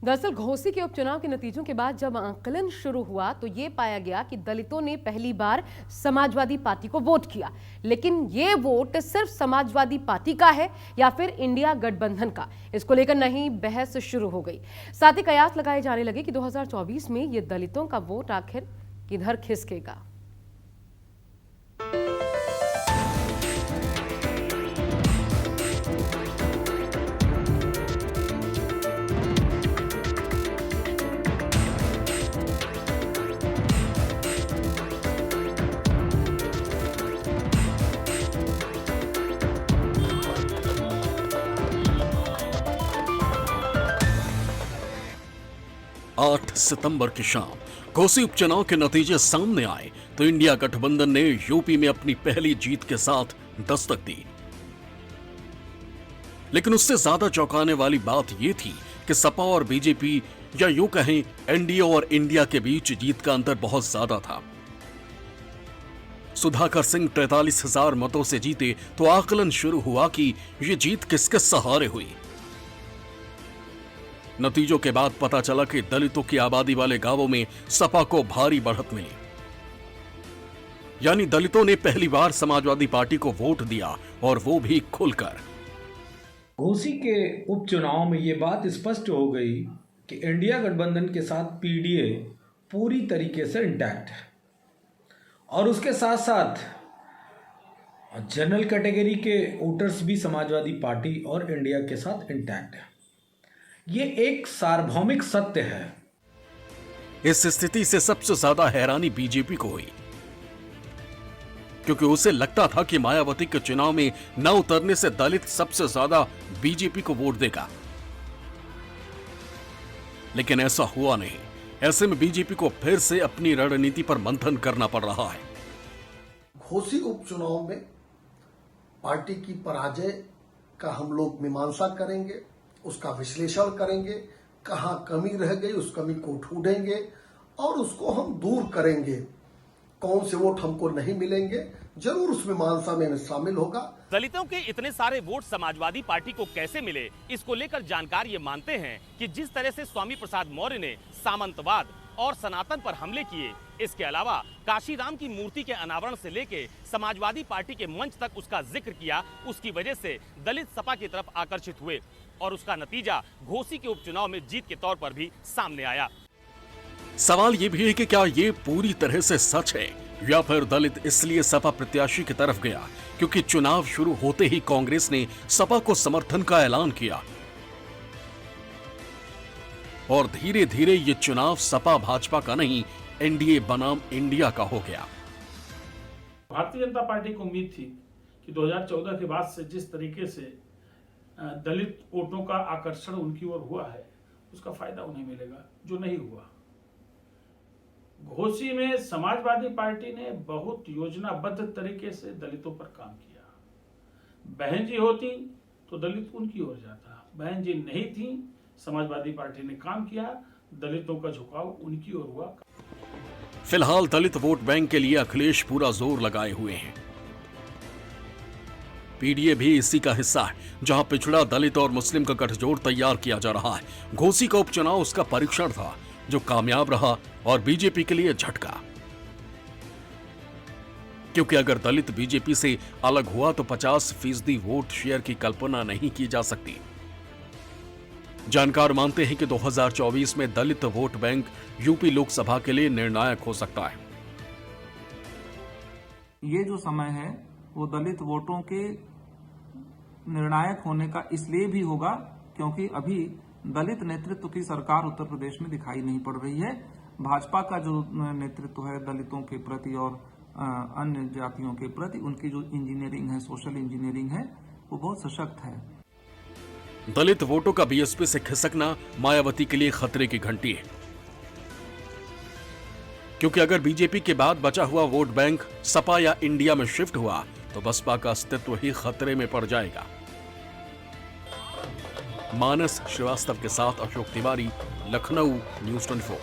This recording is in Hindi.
दरअसल घोसी के उपचुनाव के नतीजों के बाद जब आंकलन शुरू हुआ तो ये पाया गया कि दलितों ने पहली बार समाजवादी पार्टी को वोट किया। लेकिन ये वोट सिर्फ समाजवादी पार्टी का है या फिर इंडिया गठबंधन का, इसको लेकर नई बहस शुरू हो गई। साथ ही कयास लगाए जाने लगे कि 2024 में ये दलितों का वोट आखिर किधर खिसकेगा। 8 सितंबर की शाम घोसी उपचुनाव के नतीजे सामने आए तो इंडिया गठबंधन ने यूपी में अपनी पहली जीत के साथ दस्तक दी। लेकिन उससे ज्यादा चौंकाने वाली बात यह थी कि सपा और बीजेपी या यूं कहें एनडीए और इंडिया के बीच जीत का अंतर बहुत ज्यादा था। सुधाकर सिंह 43,000 मतों से जीते तो आकलन शुरू हुआ कि यह जीत किसके सहारे हुई। नतीजों के बाद पता चला कि दलितों की आबादी वाले गांवों में सपा को भारी बढ़त मिली, यानी दलितों ने पहली बार समाजवादी पार्टी को वोट दिया और वो भी खुलकर। घोसी के उपचुनाव में ये बात स्पष्ट हो गई कि इंडिया गठबंधन के साथ पीडीए पूरी तरीके से इंटैक्ट है और उसके साथ साथ जनरल कैटेगरी के वोटर्स भी समाजवादी पार्टी और इंडिया के साथ इंटैक्ट है। ये एक सार्वभौमिक सत्य है। इस स्थिति से सबसे ज्यादा हैरानी बीजेपी को हुई, क्योंकि उसे लगता था कि मायावती के चुनाव में न उतरने से दलित सबसे ज्यादा बीजेपी को वोट देगा, लेकिन ऐसा हुआ नहीं। ऐसे में बीजेपी को फिर से अपनी रणनीति पर मंथन करना पड़ रहा है। घोसी उपचुनाव में पार्टी की पराजय का हम लोग मीमांसा करेंगे, उसका विश्लेषण करेंगे, कहां कमी रह गई उस कमी को ढूंढेंगे और उसको हम दूर करेंगे। कौन से वोट हमको नहीं मिलेंगे, जरूर उस मीमांसा में शामिल होगा। दलितों के इतने सारे वोट समाजवादी पार्टी को कैसे मिले, इसको लेकर जानकार ये मानते हैं कि जिस तरह से स्वामी प्रसाद मौर्य ने सामंतवाद और सनातन पर हमले किए, इसके अलावा काशीराम की मूर्ति के अनावरण से लेके समाजवादी पार्टी के मंच तक उसका जिक्र किया, उसकी वजह से दलित सपा की तरफ आकर्षित हुए और उसका नतीजा घोसी के उपचुनाव में जीत के तौर पर भी सामने आया। सवाल ये भी है कि क्या ये पूरी तरह से सच है या फिर दलित इसलिए सपा प्रत्याशी की तरफ गया क्योंकि चुनाव शुरू होते ही कांग्रेस ने सपा को समर्थन का ऐलान किया और धीरे धीरे ये चुनाव सपा भाजपा का नहीं, एनडीए बनाम इंडिया का हो गया। भारतीय जनता पार्टी को उम्मीद थी कि 2014 के बाद से जिस तरीके से दलित वोटों का आकर्षण उनकी ओर हुआ है, उसका फायदा उन्हें मिलेगा, जो नहीं हुआ। घोसी में समाजवादी पार्टी ने बहुत योजनाबद्ध तरीके से दलितों पर काम किया। बहन जी होती तो दलित उनकी ओर जाता, बहन जी नहीं थी, समाजवादी पार्टी ने काम किया, दलितों का झुकाव उनकी ओर हुआ। फिलहाल दलित वोट बैंक के लिए अखिलेश पूरा जोर लगाए हुए हैं। पीडीए भी इसी का हिस्सा है, जहां पिछड़ा दलित और मुस्लिम का गठजोड़ तैयार किया जा रहा है। घोसी का उपचुनाव उसका परीक्षण था जो कामयाब रहा और बीजेपी के लिए झटका, क्योंकि अगर दलित बीजेपी से अलग हुआ तो 50% वोट शेयर की कल्पना नहीं की जा सकती। जानकार मानते हैं कि 2024 में दलित वोट बैंक यूपी लोकसभा के लिए निर्णायक हो सकता है। ये जो समय है वो दलित वोटों के निर्णायक होने का इसलिए भी होगा क्योंकि अभी दलित नेतृत्व की सरकार उत्तर प्रदेश में दिखाई नहीं पड़ रही है। भाजपा का जो नेतृत्व है दलितों के प्रति और अन्य जातियों के प्रति, उनकी जो इंजीनियरिंग है, सोशल इंजीनियरिंग है, वो बहुत सशक्त है। दलित वोटों का बीएसपी से खिसकना मायावती के लिए खतरे की घंटी है, क्योंकि अगर बीजेपी के बाद बचा हुआ वोट बैंक सपा या इंडिया में शिफ्ट हुआ तो बसपा का अस्तित्व ही खतरे में पड़ जाएगा। मानस श्रीवास्तव के साथ अशोक तिवारी, लखनऊ, न्यूज़ 24।